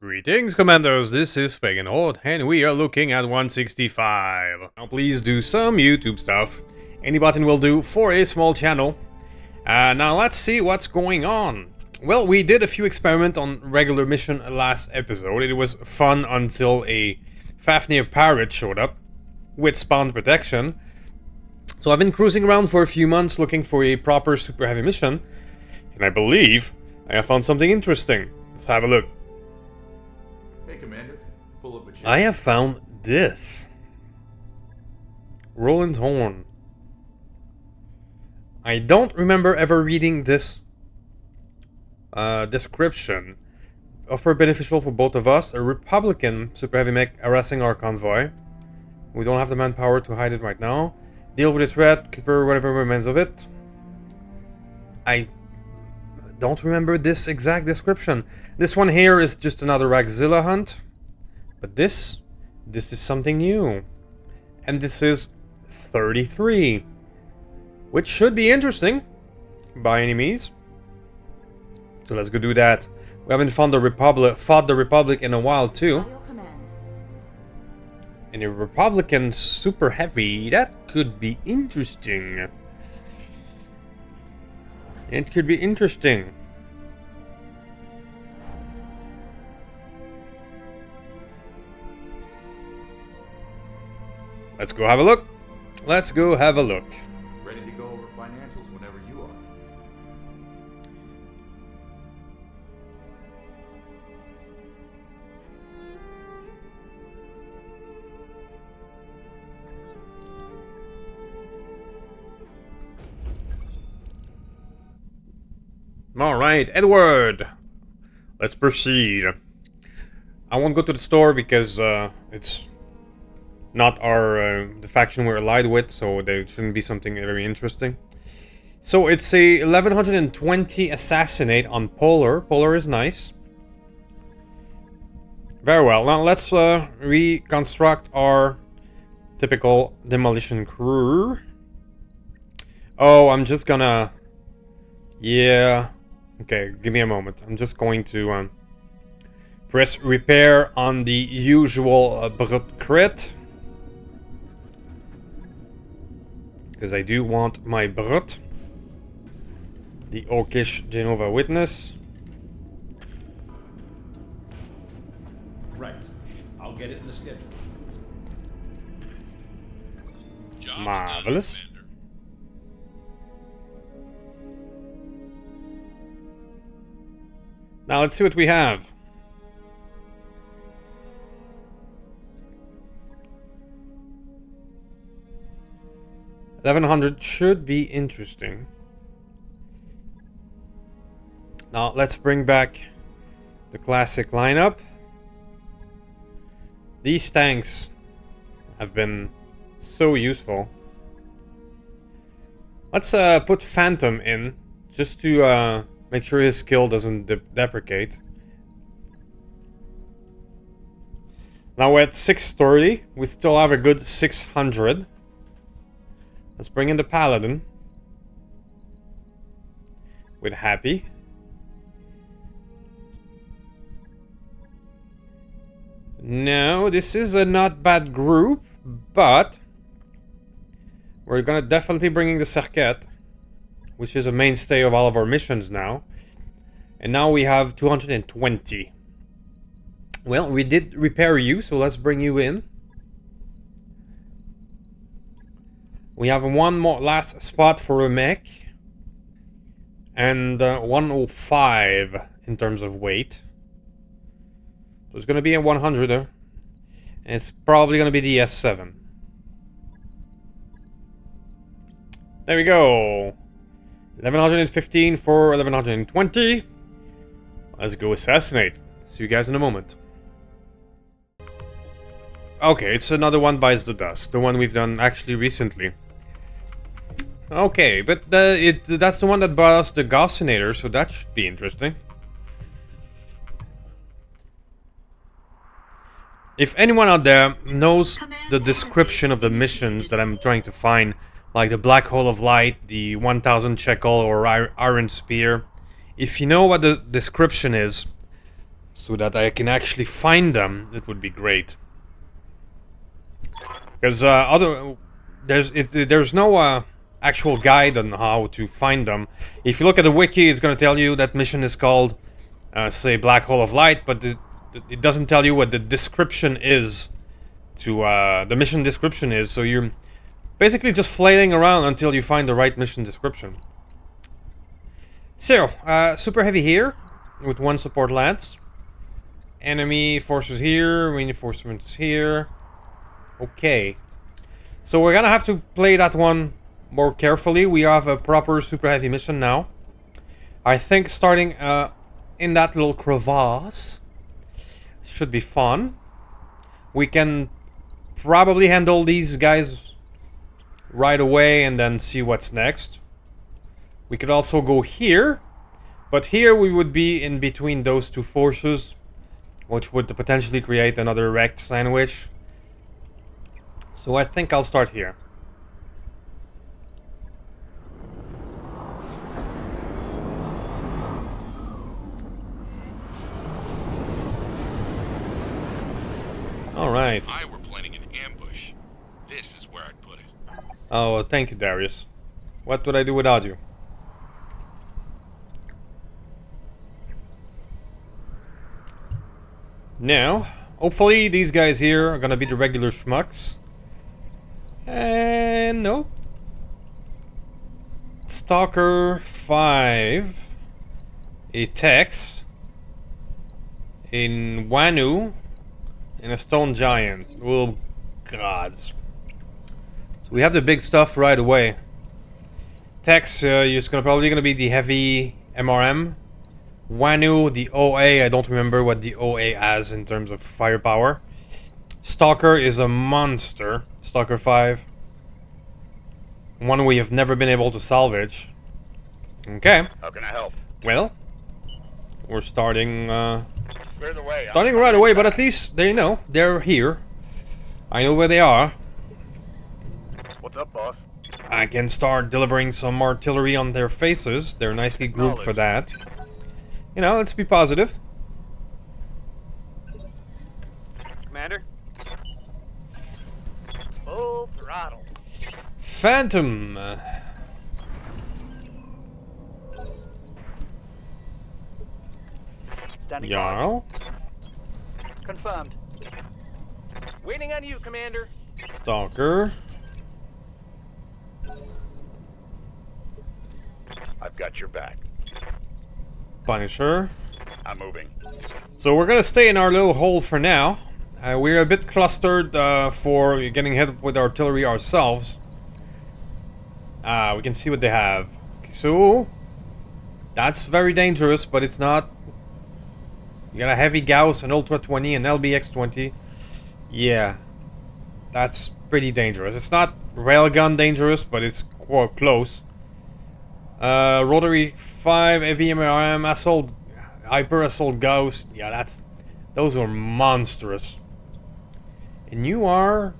Greetings, Commandos, this is Pagan Horde, and we are looking at 165. Now please do some YouTube stuff. Any button will do for a small channel. Now let's see what's going on. Well, we did a few experiments on regular mission last episode. It was fun until a Fafnir pirate showed up with spawn protection. So I've been cruising around for a few months looking for a proper super heavy mission, and I believe I have found something interesting. Let's have a look. Hey, Commander. Pull up a chair. I have found this. Roland's Horn. I don't remember ever reading this description. Offer beneficial for both of us. A Republican super heavy mech harassing our convoy. We don't have the manpower to hide it right now. Deal with the threat, keep whatever remains of it. I don't remember this exact description. This one here is just another Ragzilla hunt. But this is something new. And this is 33. Which should be interesting, by any means. So let's go do that. We haven't fought the Republic in a while too. And a Republican super heavy, that could be interesting. It could be interesting. Let's go have a look. Let's go have a look. Ready to go over financials whenever you are. Alright, Edward. Let's proceed. I won't go to the store because it's not our the faction we're allied with, so there shouldn't be something very interesting. So it's a 1120 assassinate on Polar. Polar is nice. Very well. Now let's reconstruct our typical demolition crew. Oh, I'm just gonna... Yeah. Okay, give me a moment. I'm just going to press repair on the usual brut crit. Because I do want my brut. The Orcish Genova Witness. Right. I'll get it in the schedule. Marvelous. Now let's see what we have. $1,100 should be interesting. Now let's bring back the classic lineup. These tanks have been so useful. Let's put Phantom in just to make sure his skill doesn't deprecate. Now we're at 630. We still have a good 600. Let's bring in the Paladin. With Happy. No, this is a not bad group, but we're gonna definitely bring in the Serket, which is a mainstay of all of our missions now. And now we have 220. Well, we did repair you, so let's bring you in. We have one more last spot for a mech. And 105 in terms of weight. So it's going to be a 100er. And it's probably going to be the S7. There we go. 1115 for 1120. Let's go assassinate. See you guys in a moment. Okay, it's another one bites the dust. The one we've done actually recently. Okay, but that's the one that brought us the Gossinator, so that should be interesting. If anyone out there knows the description of the missions that I'm trying to find, like the Black Hole of Light, the 1000 Shekel or Iron Spear, if you know what the description is, so that I can actually find them, it would be great. Because there's no actual guide on how to find them. If you look at the wiki, it's going to tell you that mission is called, say, Black Hole of Light, but it doesn't tell you what the description is. The mission description is. So you're basically just flailing around until you find the right mission description. So, super heavy here with 1 support lance. Enemy forces here, reinforcements here. Okay. So we're gonna have to play that one more carefully. We have a proper super heavy mission now. I think starting in that little crevasse should be fun. We can probably handle these guys right away and then see what's next. We could also go here, but here we would be in between those 2 forces, which would potentially create another wrecked sandwich. So I think I'll start here. Alright. I were planning an ambush. This is where I'd put it. Oh, thank you, Darius. What would I do without you? Now, hopefully these guys here are gonna be the regular schmucks. And no. Stalker 5. A Tex. In Wanu. And a Stone Giant. Oh, God. So we have the big stuff right away. Tex, is probably gonna be the heavy MRM. Wanu, the OA, I don't remember what the OA has in terms of firepower. Stalker is a monster. Stalker 5. One we have never been able to salvage. Okay. How can I help? Well, we're starting Clear the way. starting right away, but at least they know they're here. I know where they are. What's up, boss? I can start delivering some artillery on their faces. They're nicely grouped for that. You know, let's be positive. Commander? Full throttle. Phantom. Standing Jarl. by. Confirmed. Waiting on you, Commander. Stalker. I've got your back. Punisher. I'm moving. So we're gonna stay in our little hole for now. We're a bit clustered for getting hit with artillery ourselves. We can see what they have. Okay, so that's very dangerous, but it's not. You got a heavy Gauss, an Ultra 20, an LBX 20. Yeah, that's pretty dangerous. It's not railgun dangerous, but it's quite close. Rotary 5, heavy MRM, assault, hyper assault Gauss. Yeah, those are monstrous. And you are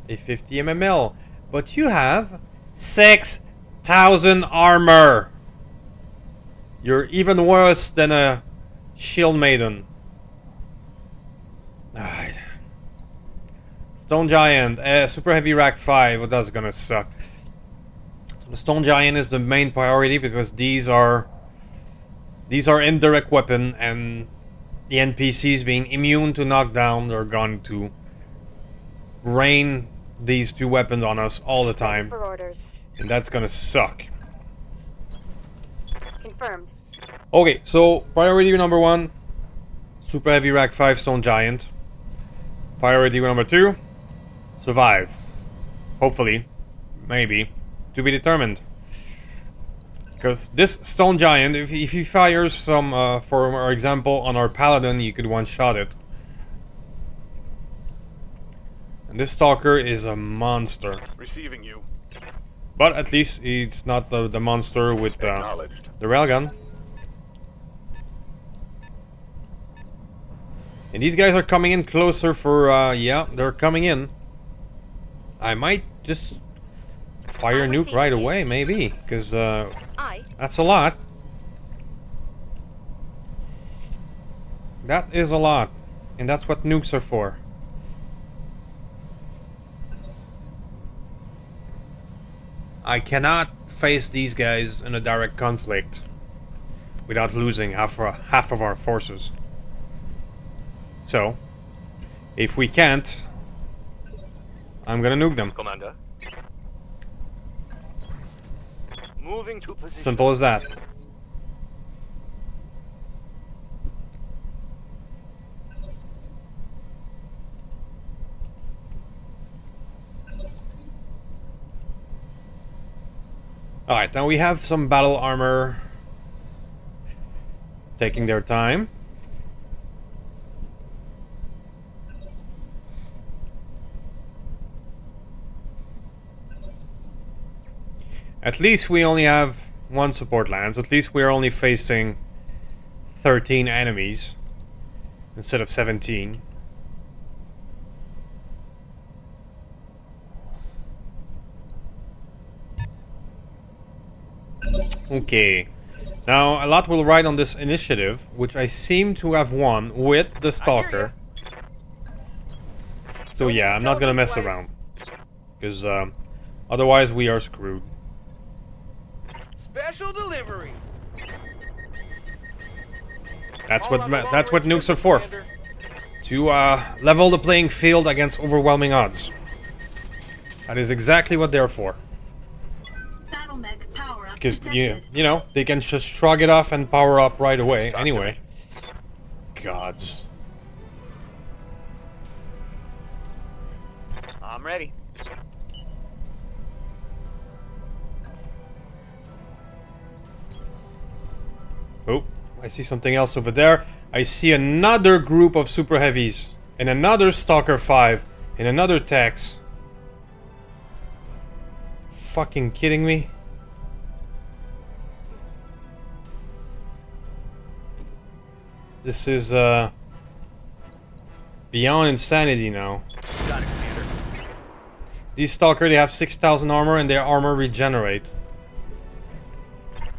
a 50 mml, but you have 6,000 armor. You're even worse than a shield maiden. Alright. Stone Giant, super heavy rack 5. Well, that's gonna suck. The Stone Giant is the main priority because these are indirect weapon, and the NPCs being immune to knockdown, they're going to rain these 2 weapons on us all the time, For orders. and that's gonna suck. Confirmed. Okay, so priority number 1, super heavy rack 5 Stone Giant. Priority number 2, survive. Hopefully, maybe, to be determined. Because this Stone Giant, if he fires some, for example, on our Paladin, you could one-shot it. And this Stalker is a monster. Receiving you. But at least it's not the monster with the Acknowledged. railgun. And these guys are coming in closer for, yeah, they're coming in. I might just fire a nuke right away, maybe, because that's a lot. That is a lot. And that's what nukes are for. I cannot face these guys in a direct conflict without losing half of our forces. So, if we can't, I'm gonna nuke them. Commander. Moving to position. Simple as that. Alright, now we have some battle armor taking their time. At least we only have one support lance. At least we're only facing 13 enemies instead of 17. Okay. Now, a lot will ride on this initiative, which I seem to have won with the stalker. So yeah, I'm not gonna mess around. Because otherwise we are screwed. Special delivery. That's what nukes are for. To level the playing field against overwhelming odds. That is exactly what they're for. Because, you know, they can just shrug it off and power up right away. Anyway. Gods. I'm ready. Oh, I see something else over there. I see another group of super heavies. And another Stalker 5. And another Tex. Fucking kidding me? This is, beyond insanity now. Got it, Commander. These Stalker, they have 6,000 armor and their armor regenerate.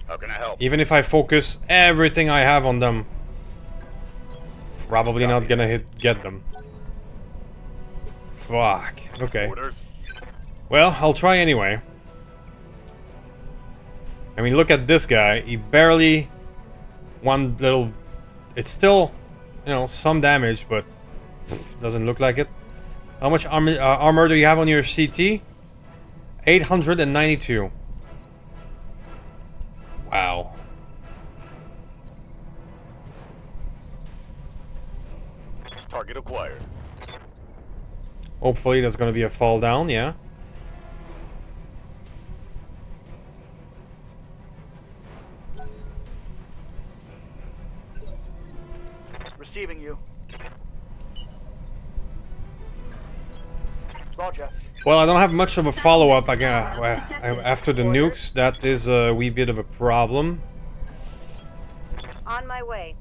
How can I help? Even if I focus everything I have on them, probably not gonna get them. Fuck. Okay. Orders. Well, I'll try anyway. I mean, look at this guy. He barely... One little... It's still, you know, some damage, but doesn't look like it. How much armor do you have on your CT? 892. Wow. Target acquired. Hopefully that's gonna be a fall down, yeah. Receiving you. Roger. Well, I don't have much of a follow-up after the nukes. That is a wee bit of a problem. On my way.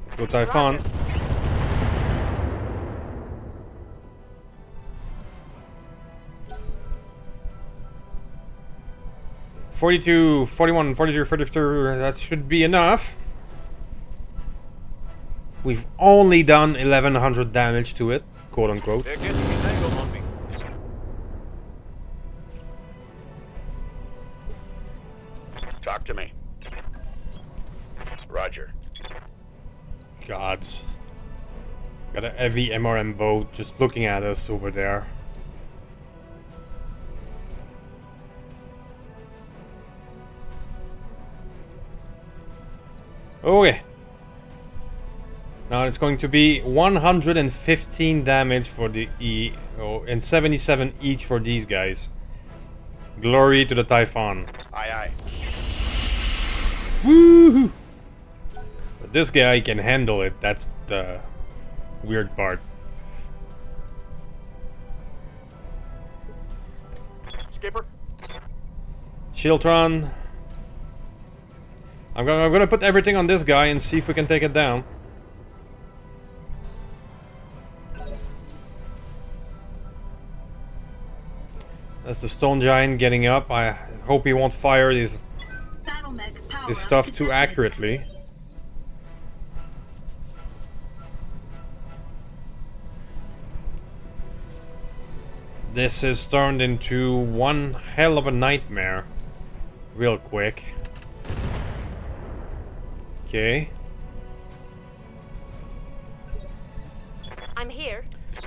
Let's go Typhon. Roger. 42, 41, 42, 43, that should be enough. We've only done 1100 damage to it, quote unquote. They're getting me tangled on me. Talk to me. Roger. Gods. Got a heavy MRM boat just looking at us over there. Okay. Now it's going to be 115 damage for the and 77 each for these guys. Glory to the Typhon. Aye, aye. Woohoo! But this guy can handle it. That's the weird part. Skipper. Shieldtron. I'm gonna put everything on this guy and see if we can take it down. That's the stone giant getting up. I hope he won't fire these his stuff too accurately. This is turned into one hell of a nightmare real quick. Okay. I'm here.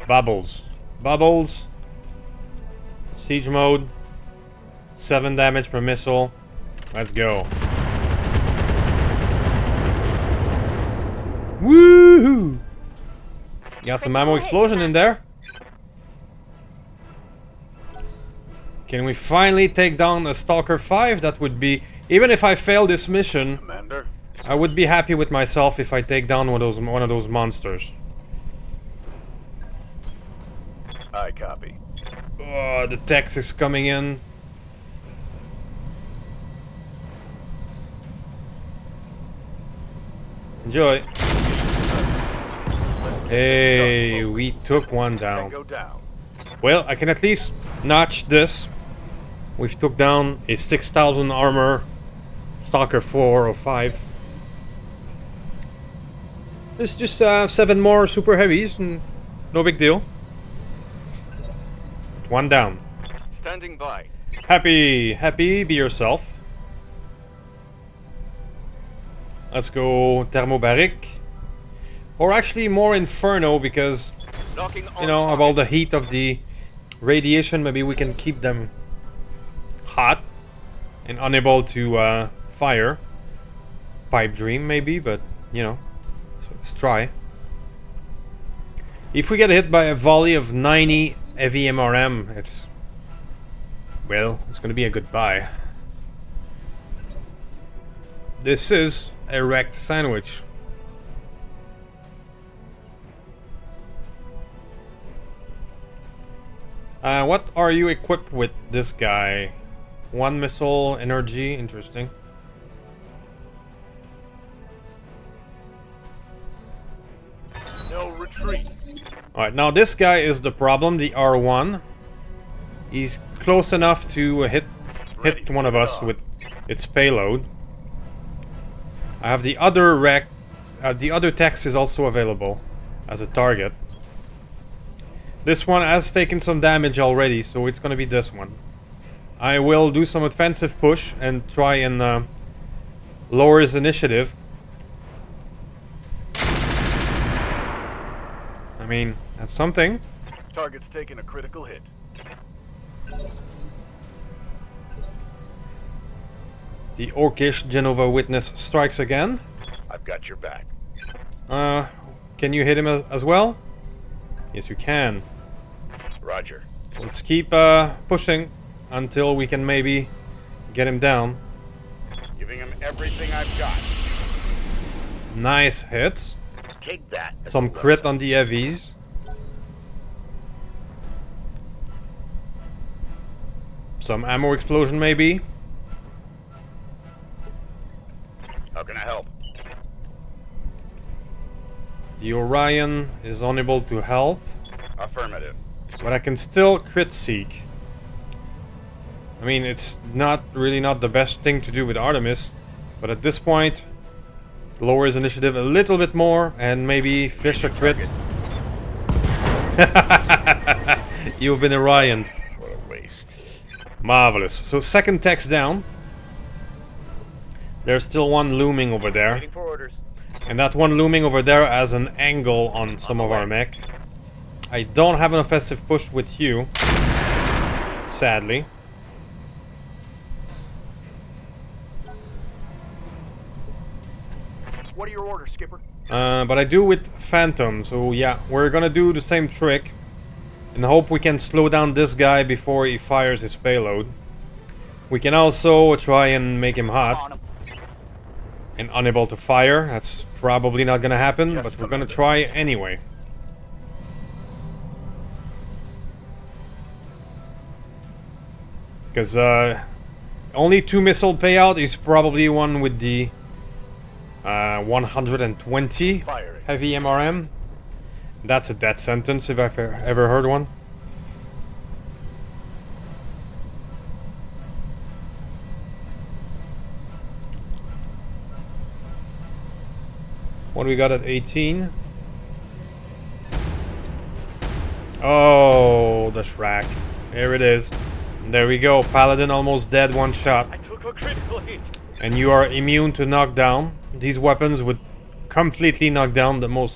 Bubbles. Bubbles. Siege mode. 7 damage per missile. Let's go. Woohoo! Got some ammo explosion in there. Can we finally take down a Stalker 5? That would be... Even if I fail this mission, Commander. I would be happy with myself if I take down one of those monsters. I copy. Oh, the text is coming in. Enjoy. Hey, we took one down. Tango down. Well, I can at least notch this. We've took down a 6,000 armor Stalker 4 or 5. It's just 7 more super heavies, and no big deal. One down. Standing by. Happy, happy, be yourself. Let's go thermobaric. Or actually more inferno, because, Knocking on you know, target. about the heat of the radiation, maybe we can keep them hot and unable to fire. Pipe dream maybe, but, you know, so let's try. If we get hit by a volley of 90 heavy MRM, it's... well, it's gonna be a goodbye. This is a wrecked sandwich. What are you equipped with, this guy? 1 missile, energy, interesting. No retreat. Alright, now this guy is the problem, the R1. He's close enough to hit one of us with its payload. I have the other wreck. The other text is also available as a target. This one has taken some damage already, so it's gonna be this one. I will do some offensive push and try and lower his initiative. I mean, that's something. Target's taking a critical hit. The Orcish Genova Witness strikes again. I've got your back. Can you hit him as well? Yes, you can. Roger. Let's keep pushing until we can maybe get him down. Giving him everything I've got. Nice hits. Take that. Some crit on the heavies. Some ammo explosion maybe. How can I help? The Orion is unable to help, Affirmative. but I can still crit seek. I mean, it's not the best thing to do with Artemis, but at this point, lower his initiative a little bit more and maybe fish a crit. You've been Orioned. What a waste. Marvelous. So second text down. There's still one looming over there. Waiting for orders. And that one looming over there has an angle on some of our mech. I don't have an offensive push with you, sadly. What are your orders, Skipper? But I do with Phantom, so yeah, we're gonna do the same trick and hope we can slow down this guy before he fires his payload. We can also try and make him hot and unable to fire. That's probably not gonna happen, but we're gonna try anyway. Because only 2 missile payout is probably one with the 120 Firing. heavy MRM. That's a death sentence if I've ever heard one. What do we got at 18? Oh, the Shrek. Here it is. There we go. Paladin almost dead, one shot. I took a critical hit. And you are immune to knockdown. These weapons would completely knock down the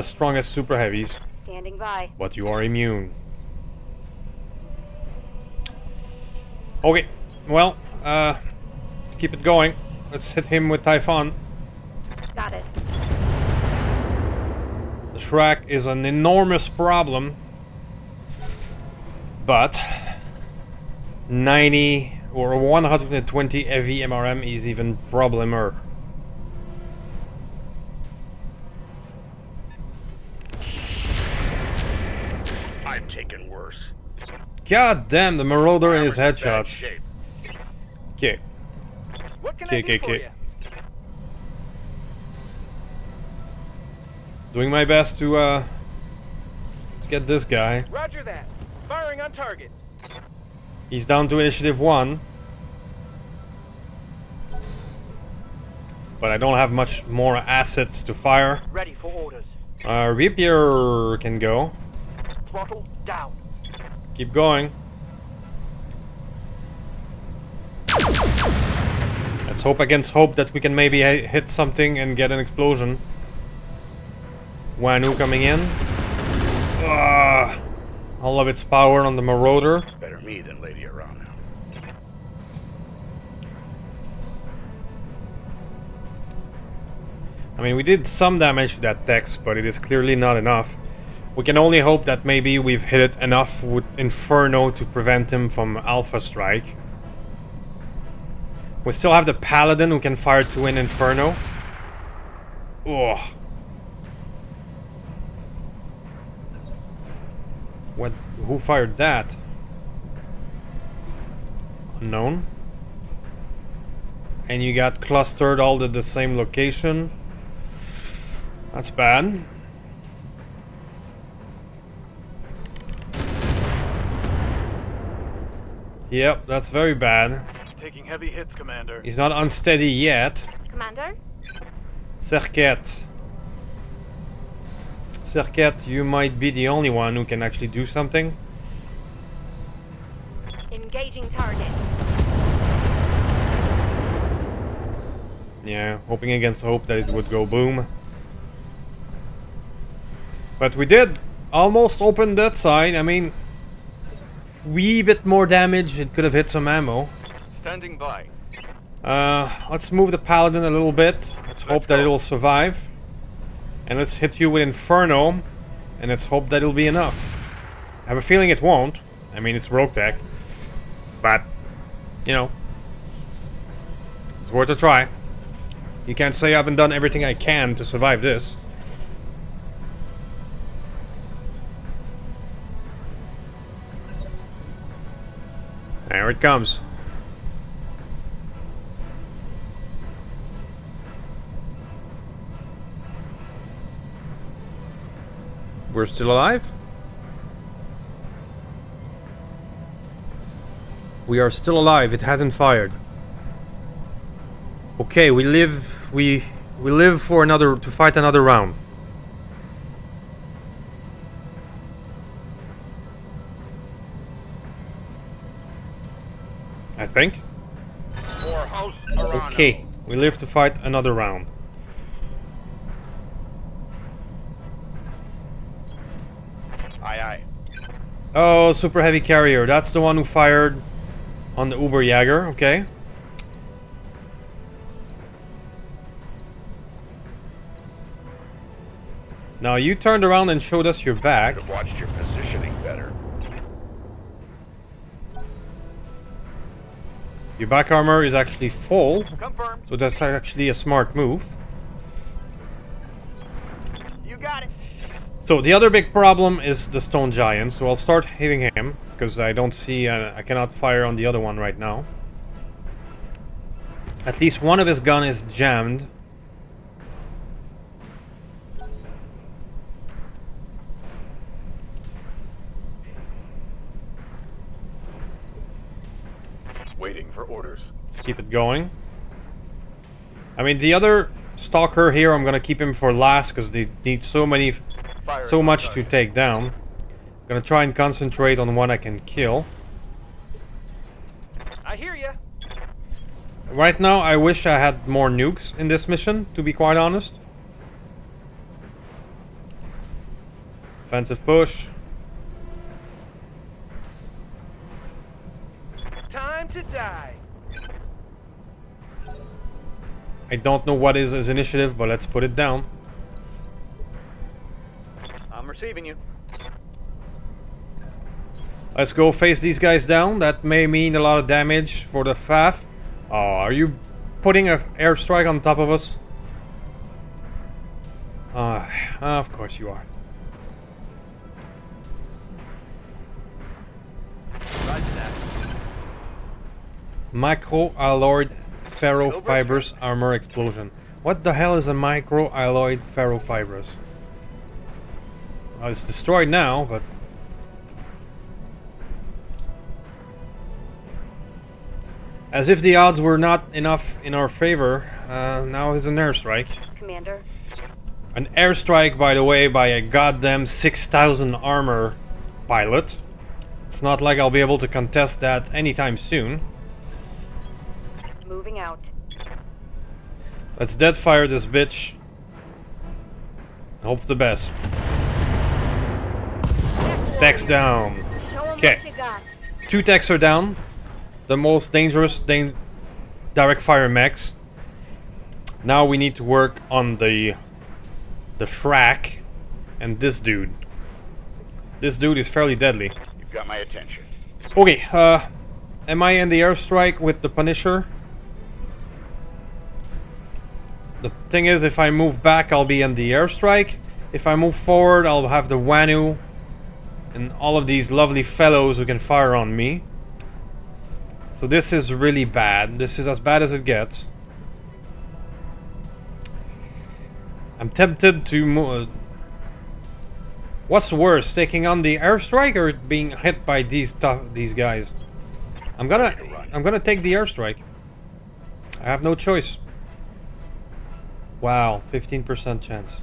strongest super heavies. Standing by. But you are immune. Okay, well, keep it going. Let's hit him with Typhon. Got it. The Shrek is an enormous problem. But 90 or 120 heavy MRM is even problemer. I've taken worse. God damn, the Marauder and his Armor's in bad headshots. shape. Okay. What can Okay, I do okay, for okay. you? Doing my best to get this guy. Roger that. Firing on target. He's down to initiative 1. But I don't have much more assets to fire. Ready for orders. Rapier can go. Throttle down. Keep going. Let's hope against hope that we can maybe hit something and get an explosion. Wanu coming in. All of its power on the Marauder. Better me than Lady around now. I mean, we did some damage to that text, but it is clearly not enough. We can only hope that maybe we've hit it enough with Inferno to prevent him from Alpha Strike. We still have the Paladin who can fire Twin Inferno. Ugh. What? Who fired that? Unknown. And you got clustered all to the same location. That's bad. Yep, that's very bad. Taking heavy hits, Commander. He's not unsteady yet. Commander? Serket. Serket, you might be the only one who can actually do something. Engaging target. Yeah, hoping against hope that it would go boom. But we did almost open that side. I mean, wee bit more damage, it could have hit some ammo. Standing by. Let's move the Paladin a little bit. Let's hope that it'll survive. And let's hit you with Inferno. And let's hope that it'll be enough. I have a feeling it won't. I mean, it's Roguetech. But, you know, it's worth a try. You can't say I haven't done everything I can to survive this. There it comes. We're still alive? We are still alive. It hadn't fired. Okay, we live for to fight another round. I think. More house around. Okay, we live to fight another round. Aye, aye. Oh, super heavy carrier. That's the one who fired on the Uberjäger. Okay. Now you turned around and showed us your back. Should have watched your positioning better. Your back armor is actually full, Confirmed. so that's actually a smart move. You got it. So the other big problem is the stone giant, so I'll start hitting him, because I don't see, I cannot fire on the other one right now. At least one of his gun is jammed. Waiting for orders. Let's keep it going. I mean, the other Stalker here, I'm gonna keep him for last because they need so much to take down. I'm gonna try and concentrate on one I can kill. I hear you. Right now, I wish I had more nukes in this mission, to be quite honest. Offensive push. Time to die. I don't know what is his initiative, but let's put it down. I'm receiving you. Let's go face these guys down. That may mean a lot of damage for the FAF. Oh, are you putting an airstrike on top of us? Of course you are. Roger that. Micro-alloyed ferrofibrous armor explosion. What the hell is a micro-alloyed ferrofibrous? Well, it's destroyed now, but... As if the odds were not enough in our favor, now is an airstrike. Commander. An airstrike, by the way, by a goddamn 6,000 armor pilot. It's not like I'll be able to contest that anytime soon. Moving out. Let's deadfire this bitch. Hope for the best. Tech's down. Show 'em Okay. what you got. 2 techs are down. The most dangerous direct fire mechs. Now we need to work on the Shrek and this dude. This dude is fairly deadly. You've got my attention. Okay, am I in the airstrike with the Punisher? The thing is, if I move back, I'll be in the airstrike. If I move forward, I'll have the Wanu and all of these lovely fellows who can fire on me. So this is really bad. This is as bad as it gets. I'm tempted to move. What's worse, taking on the airstrike or being hit by these guys? I'm gonna take the airstrike. I have no choice. Wow, 15% chance.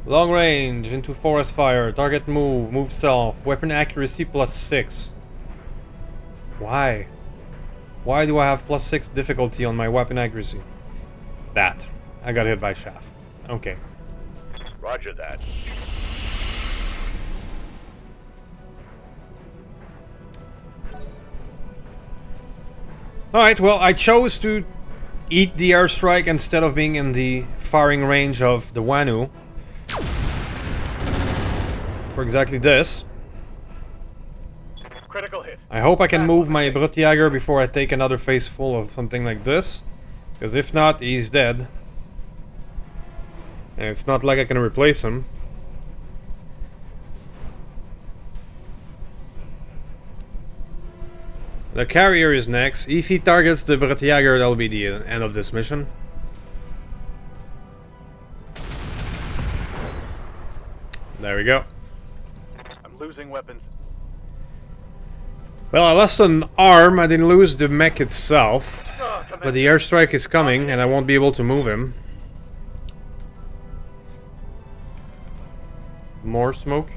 Long range into forest fire. Target move self. Weapon accuracy +6. Why? Why do I have +6 difficulty on my weapon accuracy? That. I got hit by shaft. Okay. Roger that. Alright, well, I chose to eat the airstrike instead of being in the firing range of the Wanu. For exactly this. Critical hit. I hope I can move my Brutjäger before I take another face full of something like this. Because if not, he's dead. And it's not like I can replace him. The carrier is next. If he targets the Brutjäger, that'll be the end of this mission. There we go. I'm losing weapons. Well, I lost an arm. I didn't lose the mech itself. But the airstrike is coming and I won't be able to move him. More smoke.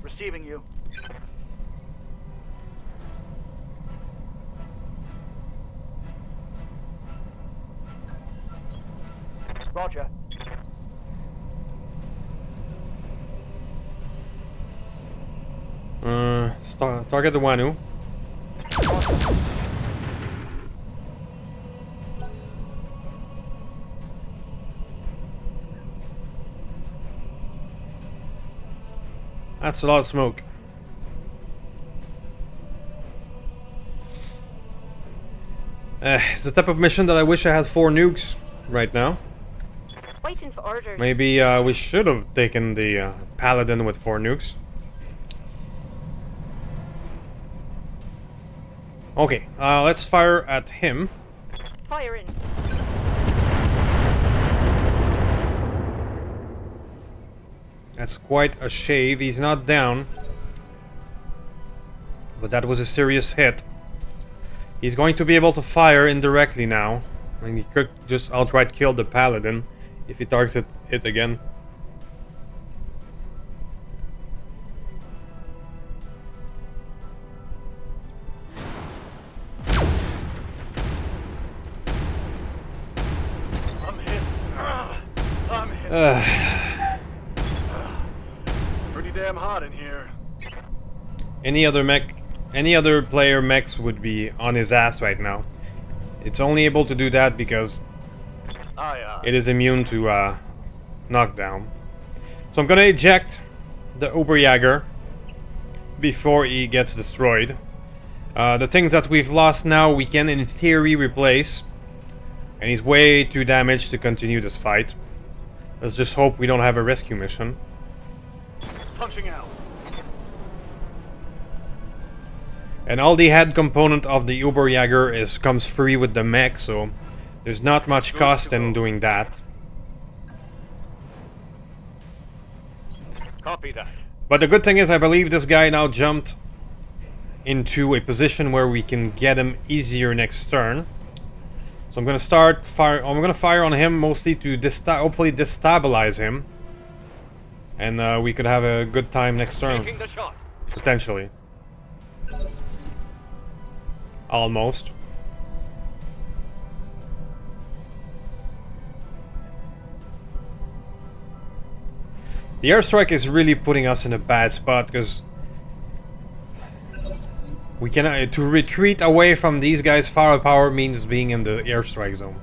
Receiving you. Roger. Target the Wanu. That's a lot of smoke. It's the type of mission that I wish I had 4 nukes right now. Waiting for orders. Maybe we should have taken the Paladin with 4 nukes. Okay, let's fire at him. Fire in. That's quite a shave. He's not down. But that was a serious hit. He's going to be able to fire indirectly now. I mean, he could just outright kill the paladin if he targets it again. I'm hit. I'm hit. Pretty damn hot in here. Any other player mechs would be on his ass right now. It's only able to do that because it is immune to knockdown. So I'm gonna eject the Oberjäger before he gets destroyed. The things that we've lost now we can in theory replace. And he's way too damaged to continue this fight. Let's just hope we don't have a rescue mission. Punching out. And all the head component of the Oberjäger comes free with the mech, so there's not much cost in doing that. Copy that. But the good thing is I believe this guy now jumped into a position where we can get him easier next turn. So I'm gonna start fire. I'm gonna fire on him mostly to hopefully destabilize him, and we could have a good time next turn, Taking the shot. potentially. Almost. The airstrike is really putting us in a bad spot because we can to retreat away from these guys' firepower means being in the airstrike zone.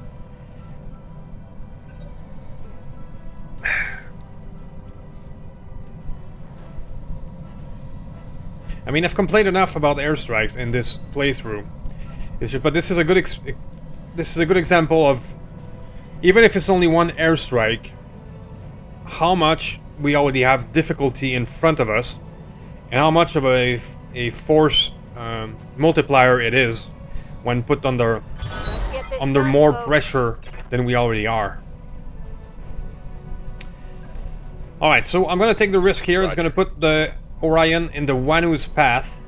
I mean, I've complained enough about airstrikes in this playthrough. But this is a good example of, even if it's only one airstrike, how much we already have difficulty in front of us, and how much of a force multiplier it is when put under more pressure than we already are. All right, so I'm gonna take the risk here. It's gonna put the Orion in the Wanu's path,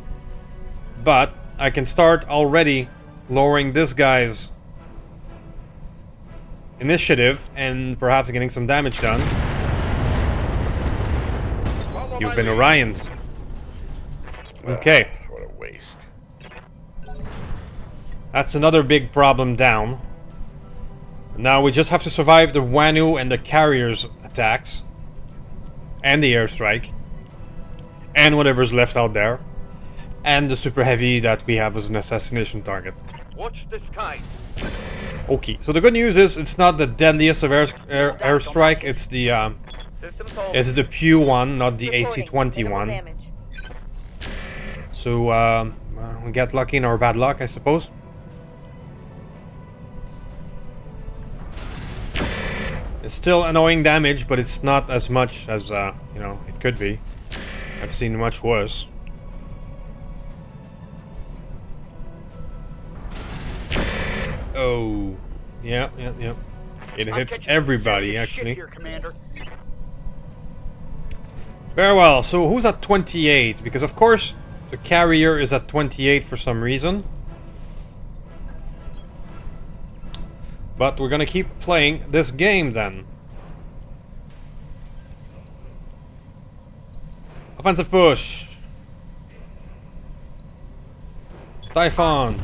but I can start already lowering this guy's initiative and perhaps getting some damage done. You've been Orioned. Okay. What a waste. That's another big problem down. Now we just have to survive the Wanu and the carrier's attacks. And the airstrike. And whatever's left out there. And the super heavy that we have as an assassination target. Watch the sky. Okay, so the good news is it's not the deadliest of airstrike, it's the Pew one, not the AC-20 one. So we get lucky in our bad luck, I suppose. It's still annoying damage, but it's not as much as you know, it could be. I've seen much worse. Oh, yeah. It hits everybody, actually. Very well, so who's at 28? Because, of course, the carrier is at 28 for some reason. But we're gonna keep playing this game, then. Offensive push. Typhon.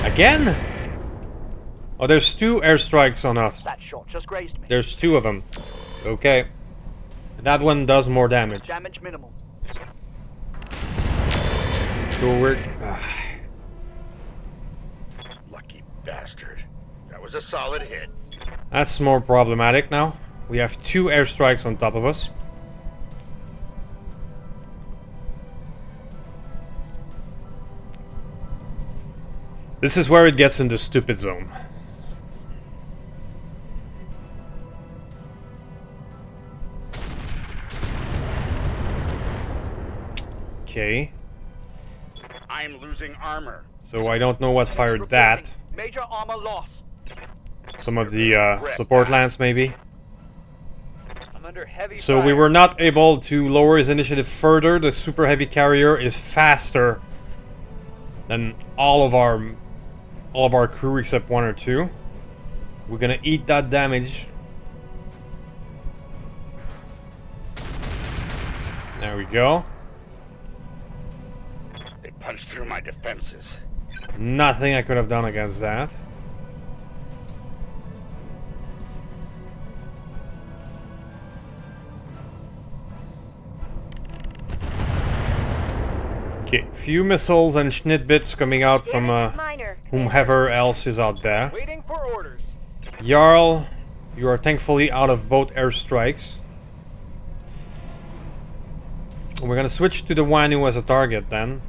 Again? Oh, there's two airstrikes on us. That shot just grazed me. There's two of them. Okay. That one does more damage. Damage minimal. So we're... Lucky bastard. That was a solid hit. That's more problematic now. We have two airstrikes on top of us. This is where it gets in the stupid zone. Okay. I'm losing armor. So I don't know what fired that. Major armor loss. some of the support lands maybe. I'm under heavy So fire. we were not able to lower his initiative further. The super heavy carrier is faster than all of our crew except 1 or 2. We're gonna eat that damage. There we go. They punched through my defenses. Nothing I could have done against that. Okay, few missiles and schnitbits coming out The from enemy's minor. whomever else is out there. Waiting for orders. Jarl, you are thankfully out of both airstrikes. We're gonna switch to the Wanu as a target then.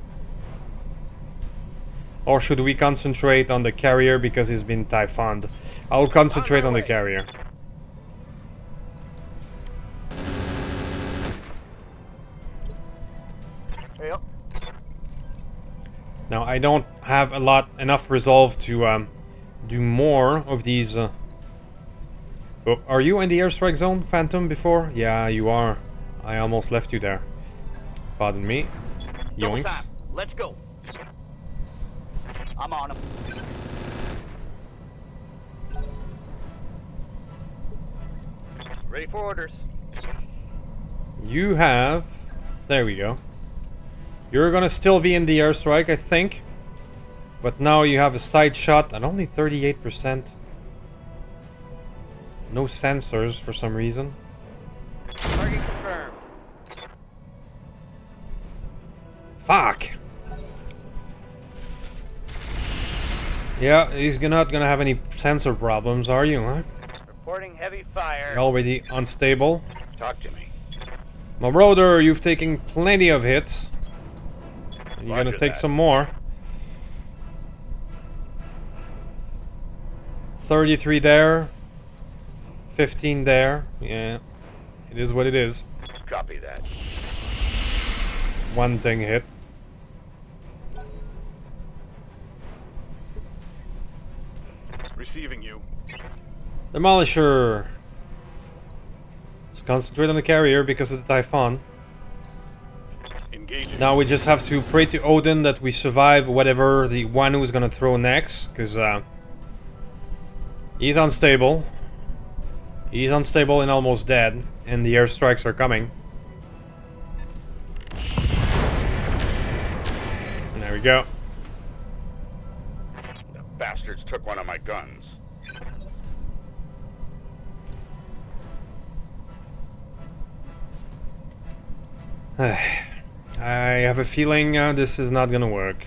Or should we concentrate on the carrier because he's been typhoned? I'll concentrate on the carrier. Yep. Now I don't have enough resolve to do more of these. Oh, are you in the airstrike zone, Phantom? Before? Yeah, you are. I almost left you there. Pardon me. Double Yoinks. time. Let's go. I'm on him. Ready for orders. You have. There we go. You're gonna still be in the airstrike, I think. But now you have a side shot at only 38%. No sensors for some reason. Target confirmed. Fuck! Yeah, he's not gonna have any sensor problems, are you, huh? Reporting heavy fire. You're already unstable. Talk to me. My brother, you've taken plenty of hits. You're gonna Roger take that. some more. 33 there. 15 there. Yeah. It is what it is. Copy that. One thing hit. Receiving you. Demolisher. Let's concentrate on the carrier because of the Typhon. Engaging. Now we just have to pray to Odin that we survive whatever the Wanu is gonna throw next, because he's unstable. He's unstable and almost dead, and the airstrikes are coming. There we go. The bastards took one of my guns. I have a feeling this is not gonna work.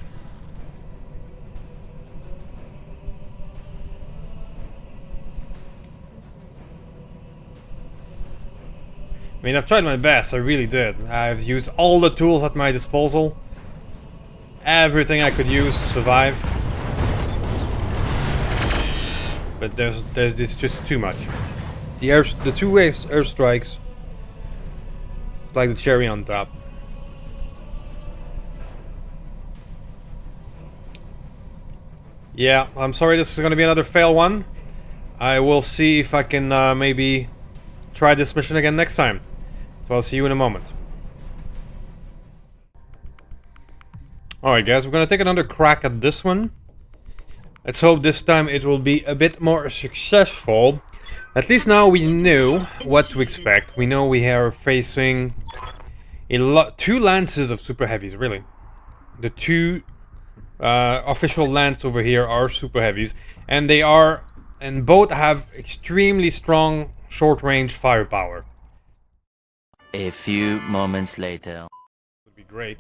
I mean, I've tried my best, I really did. I've used all the tools at my disposal. Everything I could use to survive. But it's just too much. The two airstrikes, it's like the cherry on top. Yeah, I'm sorry this is gonna be another fail one. I will see if I can maybe try this mission again next time. So I'll see you in a moment. Alright guys, we're gonna take another crack at this one. Let's hope this time it will be a bit more successful. At least now we know what to expect. We know we are facing two lances of super heavies, really. The two official lance over here are super heavies, and both have extremely strong short-range firepower. A few moments later. Would be great.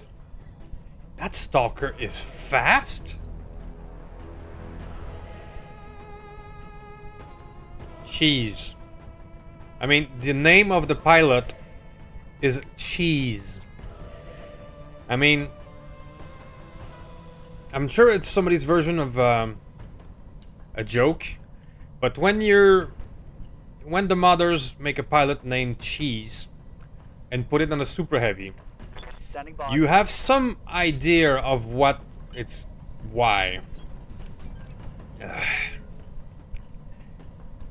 That stalker is fast. Cheese. I mean, the name of the pilot is Cheese. I mean, I'm sure it's somebody's version of a joke, but when the modders make a pilot named Cheese and put it on a super heavy, Standing by. you have some idea of why.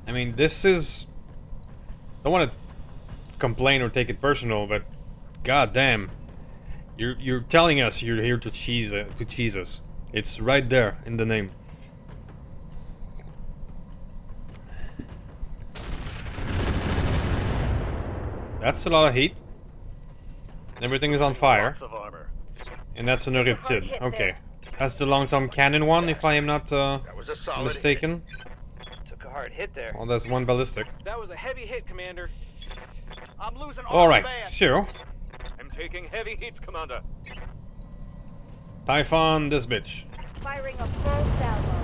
I mean, this is... Don't want to complain or take it personal, but god damn, you're telling us you're here to cheese us. It's right there in the name. That's a lot of heat. Everything is on fire. Lots of armor. And that's an Riptid. Okay. That's the long-term cannon one, if I am not That was a solid mistaken. Took a hard hit there. Oh, there's one ballistic. That was a heavy hit, Commander. I'm losing Alright, so... I'm taking heavy hits, Commander. Typhon this bitch. Firing a full salvo.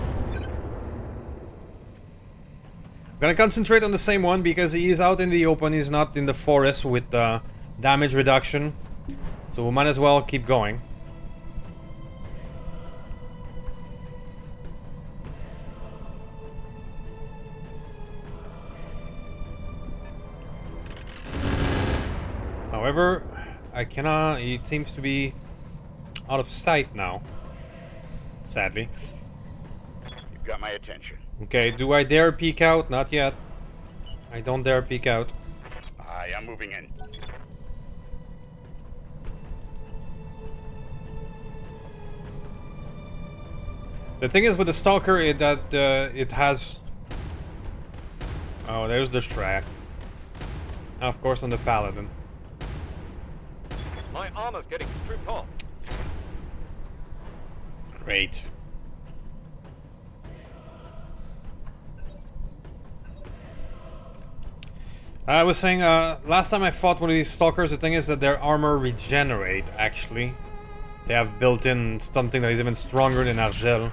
I'm gonna concentrate on the same one because he is out in the open, he's not in the forest with damage reduction. So we might as well keep going. However, I cannot... He seems to be out of sight now. Sadly. You've got my attention. Okay, do I dare peek out? Not yet. I don't dare peek out. I am moving in. The thing is with the stalker, it has... Oh, there's the track. Of course, on the paladin. My armor's getting stripped off. Great. I was saying, last time I fought one of these stalkers, the thing is that their armor regenerate, actually. They have built in something that is even stronger than Argel.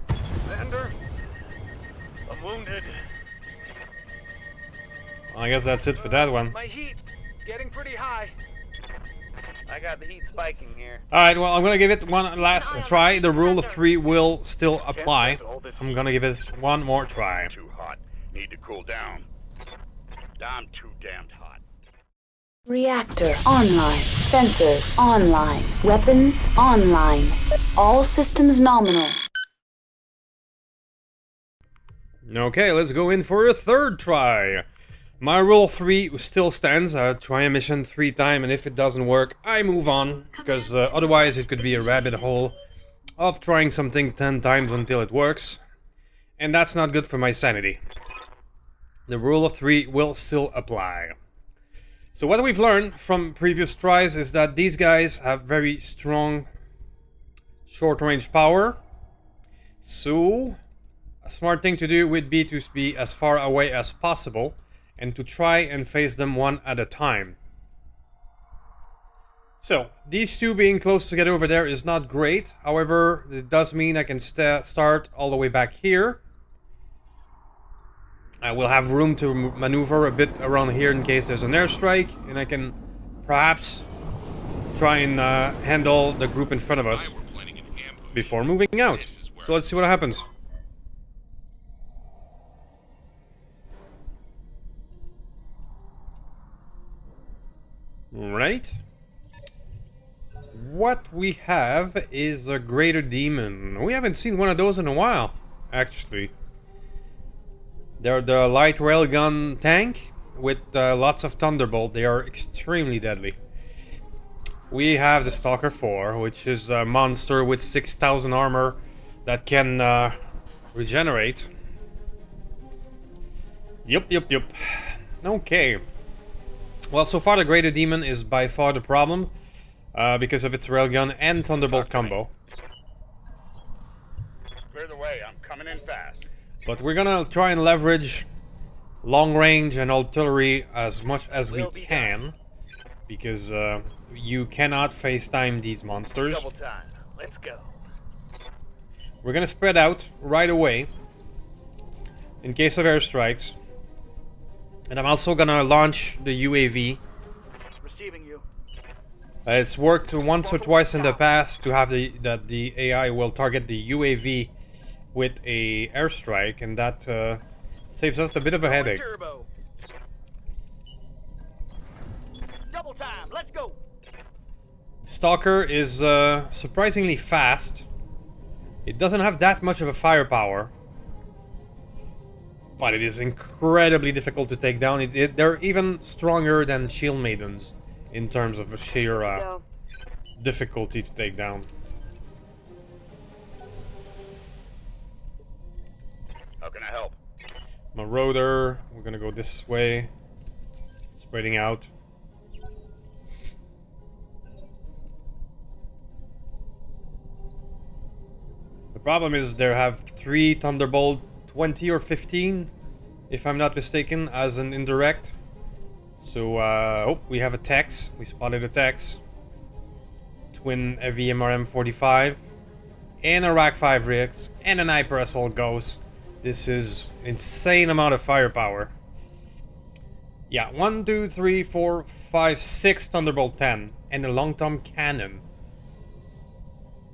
Commander, I'm wounded. I guess that's it for that one. My heat getting pretty high. I got the heat spiking here. Alright, well, I'm gonna give it one last try. The rule of 3 will still apply. I'm gonna give it one more try. Too hot. Need to cool down. I'm too damned hot. Reactor online. Sensors online. Weapons online. All systems nominal. Okay, let's go in for a third try. My rule of 3 still stands. Try a mission 3 times, and if it doesn't work, I move on. Because otherwise it could be a rabbit hole of trying something 10 times until it works. And that's not good for my sanity. The rule of 3 will still apply. So what we've learned from previous tries is that these guys have very strong short-range power. So a smart thing to do would be to be as far away as possible and to try and face them one at a time. So these two being close together over there is not great. However, it does mean I can start all the way back here. I will have room to maneuver a bit around here in case there's an airstrike, and I can perhaps try and handle the group in front of us before moving out. So let's see what happens. Right. What we have is a greater demon. We haven't seen one of those in a while, actually. They're the light railgun tank with lots of thunderbolt. They are extremely deadly. We have the Stalker 4, which is a monster with 6,000 armor that can regenerate. Yup. Okay. Well, so far the greater demon is by far the problem because of its railgun and thunderbolt combo. Clear the way. I'm coming in fast. But we're gonna try and leverage long range and artillery as much as we can, because you cannot FaceTime these monsters. Double time. Let's go. We're gonna spread out right away in case of airstrikes, and I'm also gonna launch the UAV. Receiving you. It's worked once or twice in the past to have that the AI will target the UAV with a airstrike, and that saves us a bit of a headache. Turbo. Double time. Let's go. Stalker is surprisingly fast. It doesn't have that much of a firepower. but it is incredibly difficult to take down. They're even stronger than shield maidens in terms of sheer difficulty to take down. How can I help? Marauder, we're gonna go this way, spreading out. The problem is they have 3 Thunderbolt 20 or 15, if I'm not mistaken, as an indirect. So, oh, we have a Tex. We spotted a Tex. Twin heavy MRM 45. And a Rack 5 Rix. And an Hyper Assault Ghost. This is insane amount of firepower. Yeah, 1, 2, 3, 4, 5, 6 Thunderbolt 10. And a Long Tom Cannon.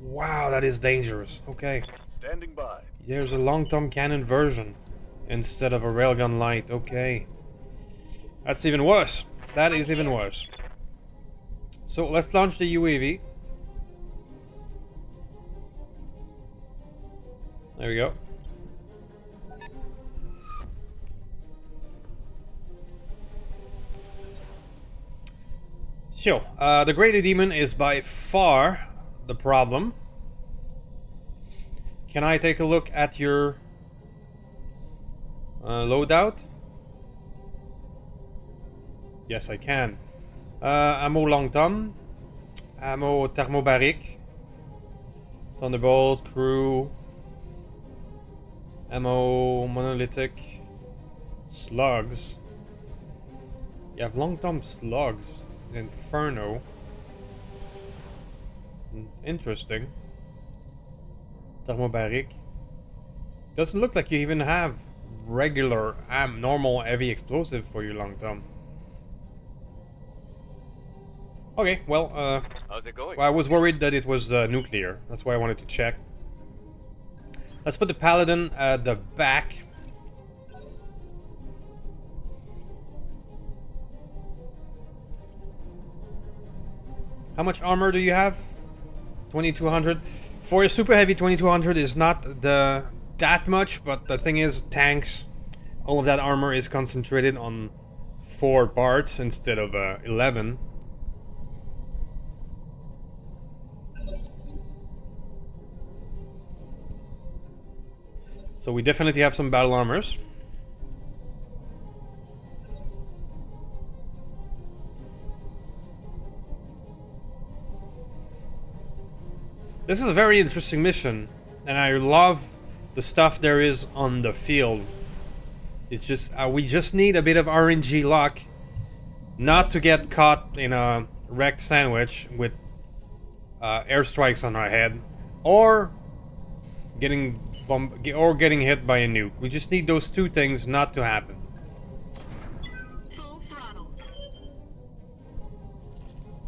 Wow, that is dangerous. Okay. Standing by. There's a Long Tom Cannon version instead of a Railgun Light. Okay. That's even worse. That is even worse. So let's launch the UAV. There we go. So, the Greater Demon is by far the problem. Can I take a look at your loadout? Yes, I can. Ammo Long Tom, ammo Thermobaric, Thunderbolt, Crew, ammo Monolithic, Slugs. You have Long Tom Slugs, Inferno. Interesting. Thermobaric. Doesn't look like you even have regular normal heavy explosive for your Long Tom. Okay, well, How's it going? I was worried that it was nuclear. That's why I wanted to check. Let's put the Paladin at the back. How much armor do you have? 2200. For a super heavy, 2200 is not that much, but the thing is, tanks, all of that armor is concentrated on 4 parts instead of 11. So we definitely have some battle armors. This is a very interesting mission, and I love the stuff there is on the field. It's just, we just need a bit of RNG luck not to get caught in a wrecked sandwich with airstrikes on our head, or getting hit by a nuke. We just need those 2 things not to happen. Full throttle.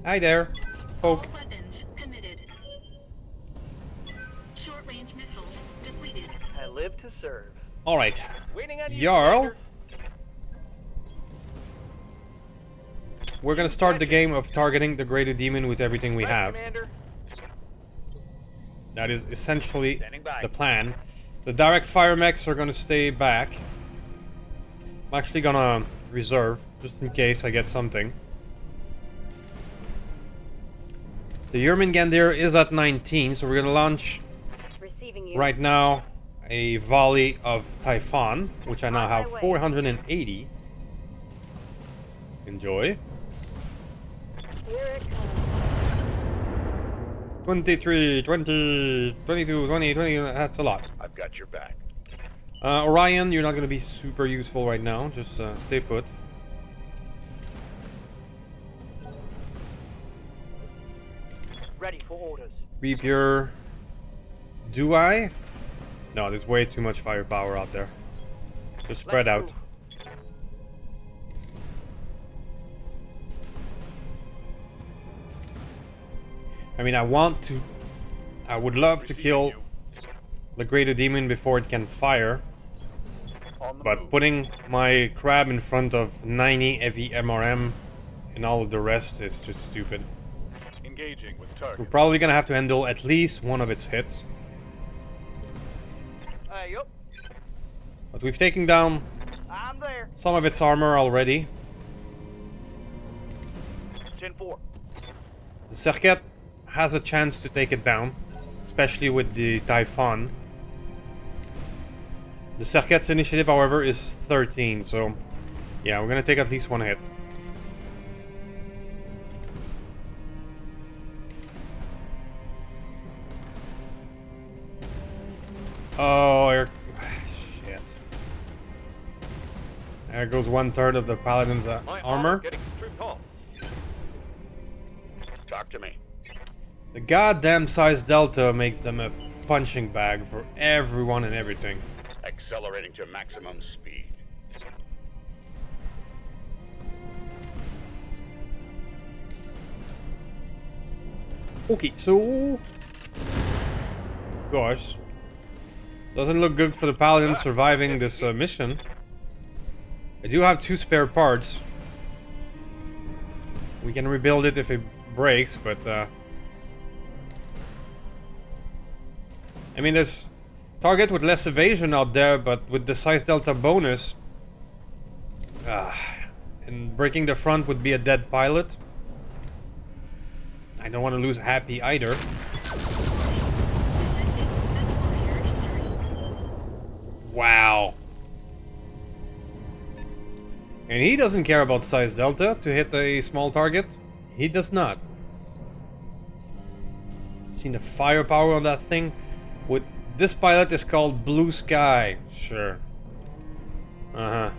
Hi there, All poke. weapons committed. Short-range missiles depleted. I live to serve. All right, Waiting on you, Jarl. Commander. We're gonna start the game of targeting the Greater Demon with everything we Right, have. Commander. That is essentially Standing by. the plan. The direct fire mechs are gonna stay back. I'm actually gonna reserve, just in case I get something. The Yermingandir is at 19, so we're gonna launch Receiving you. right now a volley of Typhon, which I now On my have way. 480. Enjoy. Here it comes. 23, 20, 22, 20, 20, that's a lot. I've got your back. Orion, you're not going to be super useful right now. Just stay put. Ready for orders. Reapure. Do I? No, there's way too much firepower out there. Just spread out. Let's move. I mean, I would love to kill the Greater Demon before it can fire. On the But move. putting my crab in front of 90 heavy MRM and all of the rest is just stupid. Engaging with We're target. probably gonna have to handle at least one of its hits. Yup. But we've taken down I'm there. some of its armor already. 10-4. The Serket has a chance to take it down, especially with the Typhon. The Serket's initiative, however, is 13, so yeah, we're gonna take at least one hit. Oh, shit. There goes 1/3 of the Paladin's armor. Getting stripped off. Talk to me. The goddamn size delta makes them a punching bag for everyone and everything. Accelerating to maximum speed. Okay, so... Of course. Doesn't look good for the Paladin surviving this mission. I do have 2 spare parts. We can rebuild it if it breaks, but... I mean, there's target with less evasion out there, but with the size delta bonus... and breaking the front would be a dead pilot. I don't want to lose Happy either. Detected metal barrier injury. Wow. And he doesn't care about size delta to hit a small target. He does not. Seen the firepower on that thing? With this pilot is called Blue Sky. Sure. Uh-huh.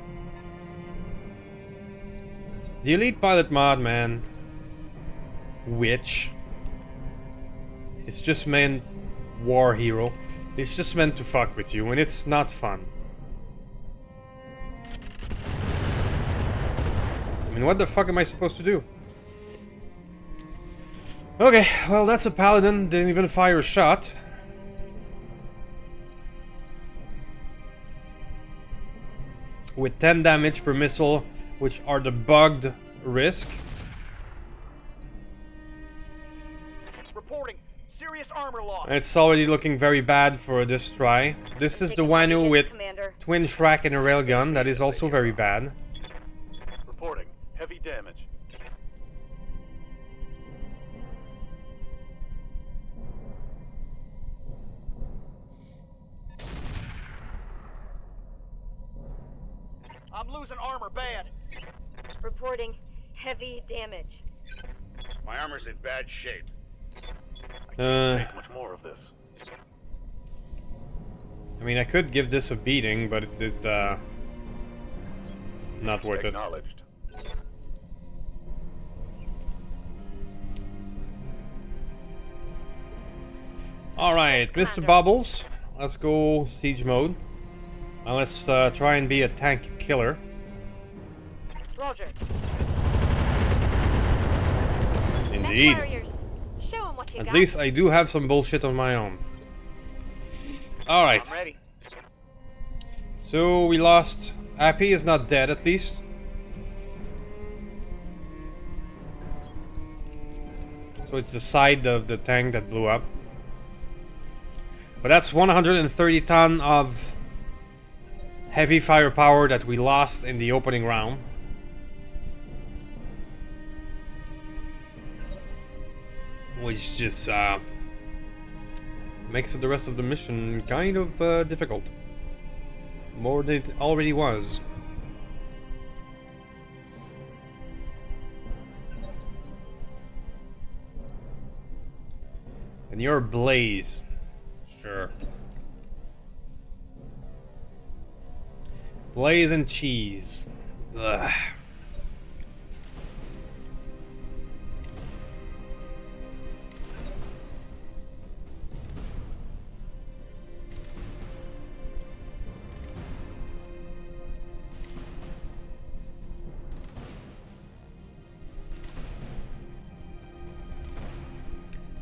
The elite pilot mod, man. Which it's just meant war hero. It's just meant to fuck with you, and it's not fun. I mean, what the fuck am I supposed to do? Okay, well, that's a paladin. Didn't even fire a shot. With 10 damage per missile, which are the bugged risk. Reporting. Serious armor loss. It's already looking very bad for this try. This is the Wanu with Commander. twin Shrek and a railgun. That is also very bad. Reporting. Heavy damage. I'm losing armor bad. Reporting heavy damage. My armor's in bad shape. Take much more of this. I mean, I could give this a beating, but it not worth it. Acknowledged. Alright, Mr. Bubbles, let's go siege mode. Now let's try and be a tank killer. Roger. Indeed. Warriors. Show 'em what you At got. least I do have some bullshit on my own. Alright. I'm ready. So we lost. Happy is not dead, at least. So it's the side of the tank that blew up. But that's 130 ton of heavy firepower that we lost in the opening round. Which just makes the rest of the mission kind of difficult. More than it already was. And you're Blaze. Sure. Blaze and cheese. Ugh.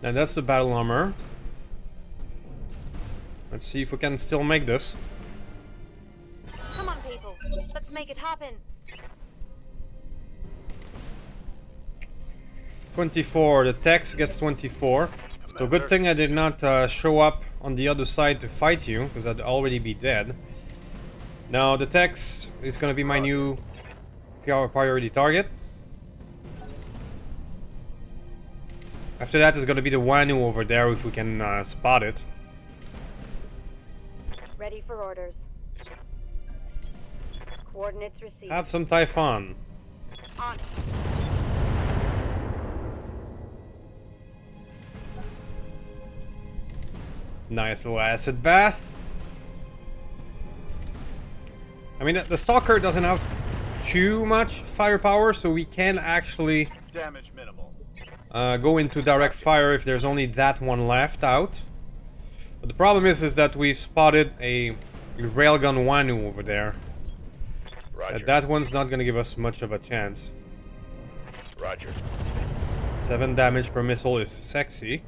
And that's the battle armor. Let's see if we can still make this. Come on, people. Let's make it happen. 24. The text gets 24. So good thing I did not show up on the other side to fight you, because I'd already be dead. Now the text is gonna be my new priority target. After that is gonna be the Wanu over there if we can spot it. Ready for orders. Coordinates received. Have some Typhon. On. Nice little acid bath. I mean, the stalker doesn't have too much firepower, so we can actually Damage minimal. go into direct fire if there's only that one left out. But the problem is that we've spotted a railgun Wanu over there. Roger. That one's not gonna give us much of a chance. Roger. 7 damage per missile is sexy.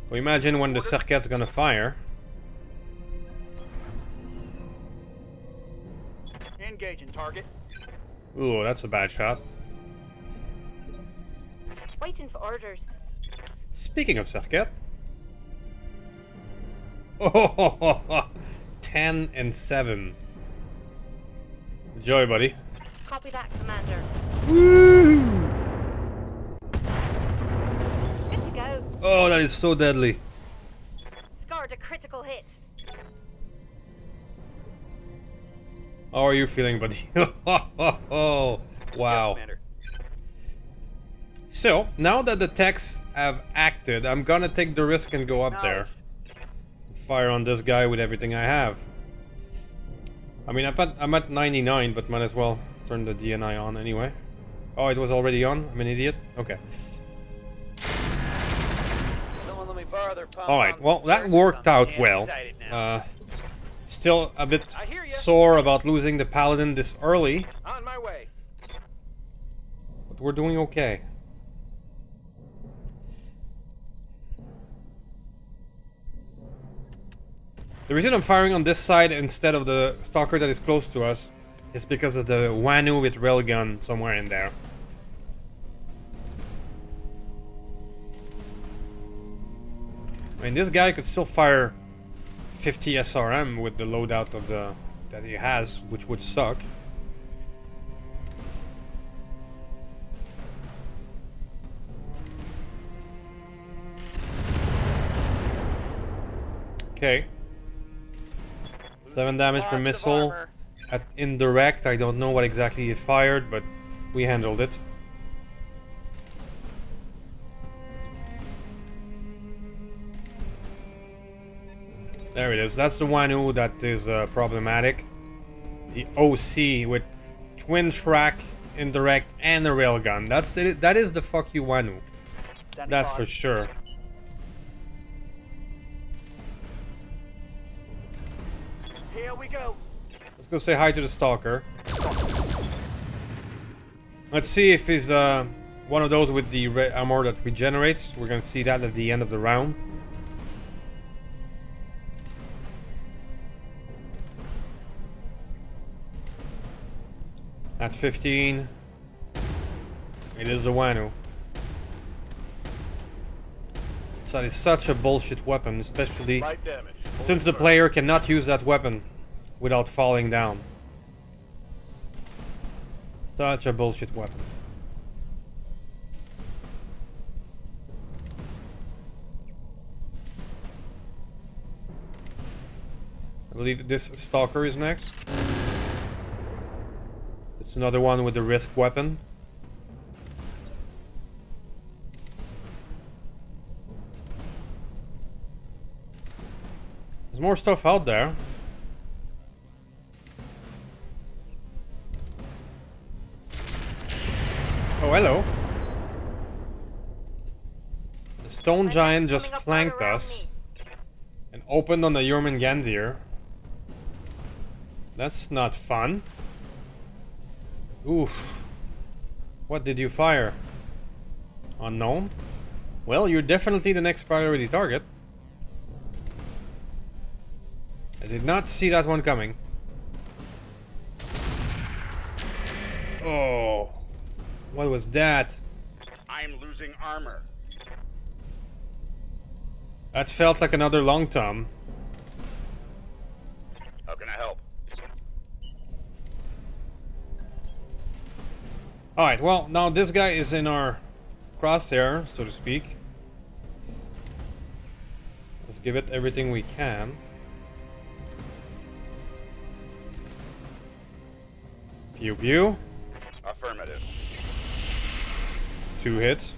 So imagine when the circuit's gonna fire. Engaging target. Ooh, that's a bad shot. Waiting for orders. Speaking of circuit. Oh, 10 and 7. Enjoy, buddy. Copy that, Commander. Woo! Good to go. Oh, that is so deadly. Scored a critical hit. How are you feeling, buddy? Oh, wow. Commander. So, now that the techs have acted, I'm gonna take the risk and go up there. Fire on this guy with everything I have. I mean, I'm at 99, but might as well turn the DNI on anyway. Oh, it was already on? I'm an idiot? Okay. Someone let me borrow their pom-poms. Alright, well, that worked out well. Still a bit I hear ya. sore about losing the paladin this early, On my way. but we're doing okay. The reason I'm firing on this side instead of the stalker that is close to us is because of the Wanu with railgun somewhere in there. I mean, this guy could still fire 50 SRM with the loadout of that he has, which would suck. Okay. 7 damage per Lots of missile. armor. At indirect, I don't know what exactly he fired, but we handled it. There it is. That's the Wanu that is problematic. The OC with twin track, indirect, and a railgun. That is the fuck you Wanu. That's for sure. Here we go. Let's go say hi to the stalker. Let's see if he's one of those with the armor that regenerates. We're gonna see that at the end of the round. At 15, it is the Wanu. So it's such a bullshit weapon, especially Light damage. since the player cannot use that weapon without falling down. Such a bullshit weapon. I believe this stalker is next. It's another one with the risk weapon. There's more stuff out there. Oh, hello. The stone giant just flanked us and opened on the Jormungandr. That's not fun. Oof. What did you fire? Unknown? Well, you're definitely the next priority target. I did not see that one coming. Oh. What was that? I'm losing armor. That felt like another long tom. How can I help? Alright, well, now this guy is in our crosshair, so to speak. Let's give it everything we can. Pew pew. Affirmative. 2 hits.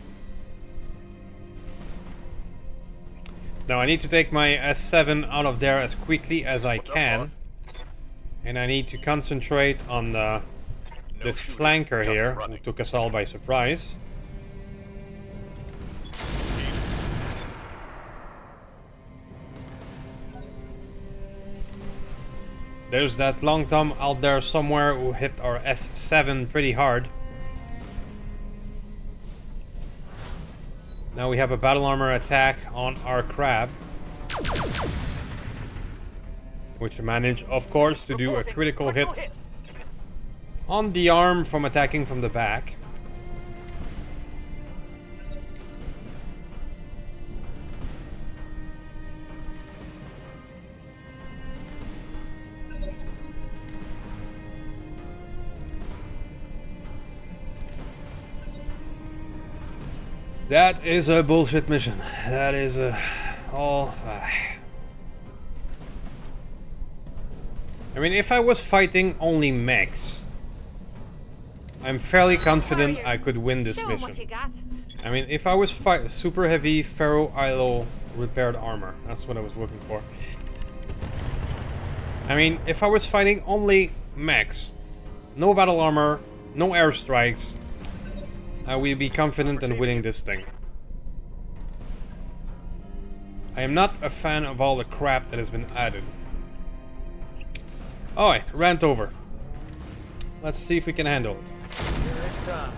Now I need to take my S7 out of there as quickly as I can. And I need to concentrate on this flanker here, who took us all by surprise. There's that long Tom out there somewhere who hit our S7 pretty hard. Now we have a battle armor attack on our crab, which managed, of course, to do a critical hit on the arm from attacking from the back. That is a bullshit mission. That is a all. I mean, if I was fighting only mechs, I'm fairly confident I could win this Show 'em what mission. you got. I mean, if I was fight super heavy ferro alloy repaired armor, that's what I was looking for. I mean, if I was fighting only mechs, no battle armor, no airstrikes, I will be confident in winning this thing. I am not a fan of all the crap that has been added. Alright, rant over. Let's see if we can handle it. Here it comes.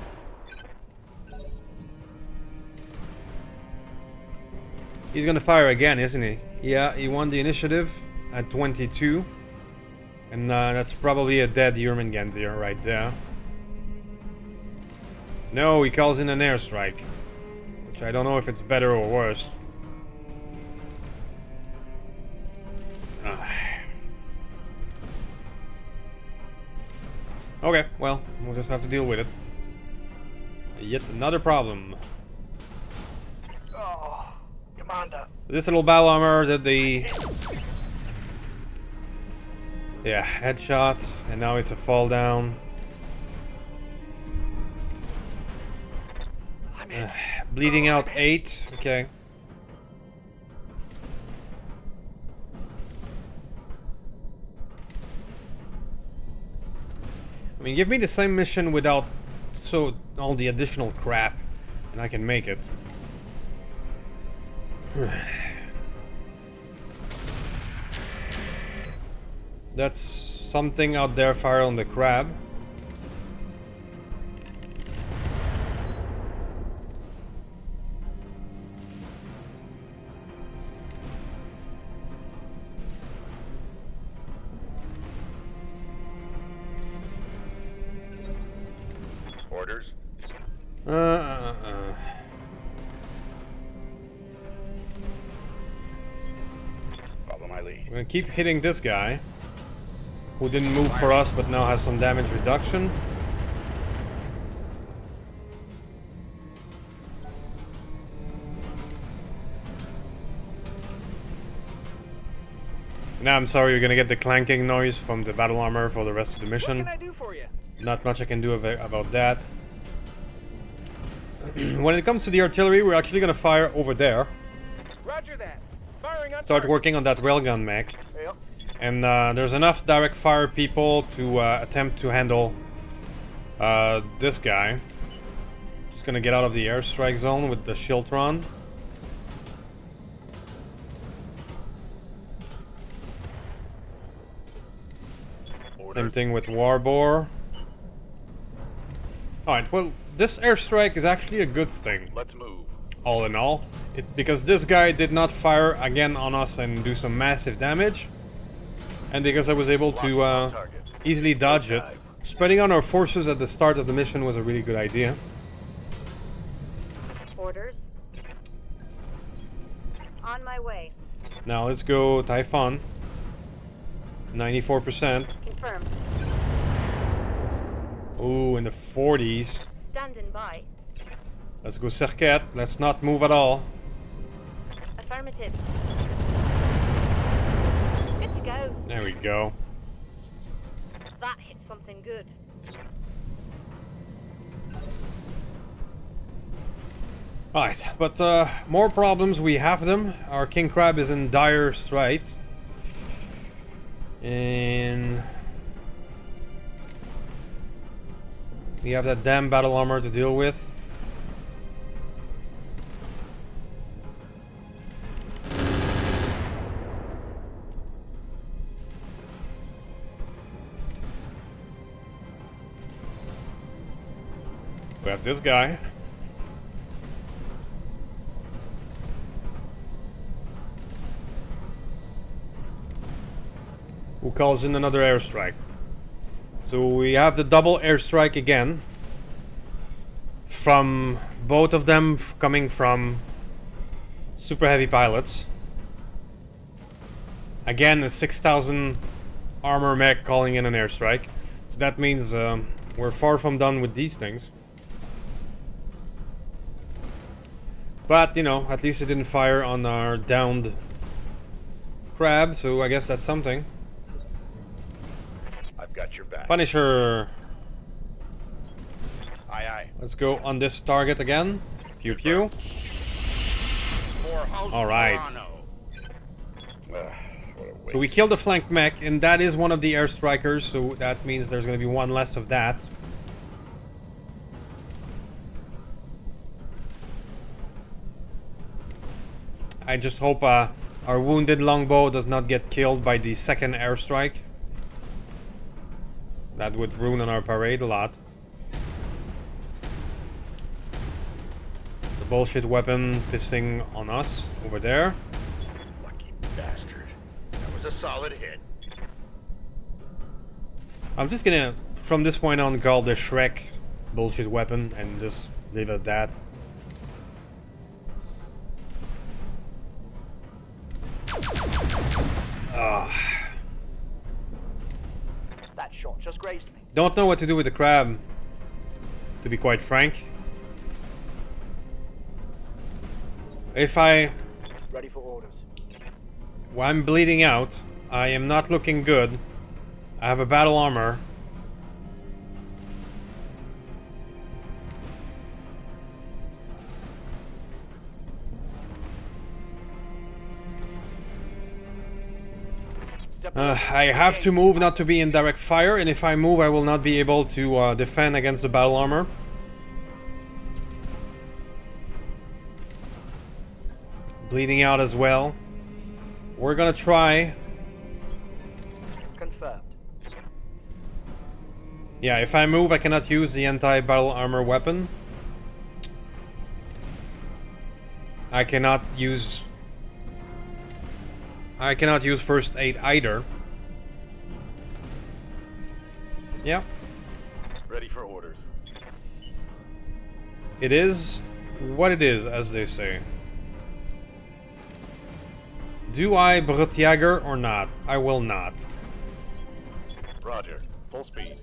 He's gonna fire again, isn't he? Yeah, he won the initiative at 22. And that's probably a dead Yermangandir right there. No, he calls in an airstrike. Which I don't know if it's better or worse. Okay, well, we'll just have to deal with it. Yet another problem. Oh, Yamanda. This little battle armor that the... Yeah, headshot, and now it's a fall down. Bleeding out 8, okay. I mean, give me the same mission without all the additional crap, and I can make it. That's something out there fire on the crab. Orders. Follow my lead. We're gonna keep hitting this guy, who didn't move for us but now has some damage reduction. Now I'm sorry, you're gonna get the clanking noise from the battle armor for the rest of the What mission. can I do for you? Not much I can do about that. When it comes to the artillery, we're actually gonna fire over there. Roger that. Firing on Start target. working on that railgun mech. Yep. And there's enough direct fire people to attempt to handle this guy. Just gonna get out of the airstrike zone with the Shiltron. Same thing with Warbore. Alright, well, this airstrike is actually a good thing. Let's move. All in all. Because this guy did not fire again on us and do some massive damage. And because I was able to easily dodge it. Spreading out our forces at the start of the mission was a really good idea. Orders. On my way. Now let's go Typhon. 94%. Confirmed. Ooh, in the 40s. Standing by. Let's go circuit. Let's not move at all. Affirmative. Good to go. There we go. That hit something good. Alright, but more problems. We have them. Our king crab is in dire strait. And we have that damn battle armor to deal with. We have this guy. Who calls in another airstrike. So we have the double airstrike again. From both of them coming from super heavy pilots. Again, a 6,000 armor mech calling in an airstrike. So that means we're far from done with these things. But, you know, at least it didn't fire on our downed crab, so I guess that's something. I've got your back. Punisher! Aye, aye. Let's go on this target again. Pew pew. Alright. So we killed the flank mech, and that is one of the airstrikers, so that means there's going to be one less of that. I just hope our wounded longbow does not get killed by the second airstrike. That would ruin our parade a lot. The bullshit weapon pissing on us over there. Lucky bastard. That was a solid hit. I'm just gonna, from this point on, call the Shrek bullshit weapon and just leave it at that. That shot just grazed me. Don't know what to do with the crab, to be quite frank. If I... Ready for orders. Well, I'm bleeding out. I am not looking good. I have a battle armor. I have to move not to be in direct fire, and if I move I will not be able to defend against the battle armor. Bleeding out as well. We're gonna try. Confirmed. Yeah, if I move I cannot use the anti-battle armor weapon. I cannot use first aid either. Yeah. Ready for orders. It is what it is, as they say. Do I Brutjäger or not? I will not. Roger. Full speed.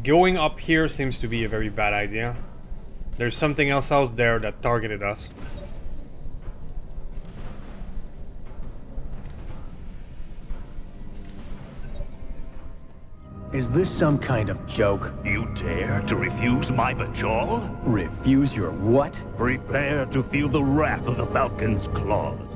Going up here seems to be a very bad idea. There's something else out there that targeted us. Is this some kind of joke? You dare to refuse my bajol? Refuse your what? Prepare to feel the wrath of the Falcon's claws.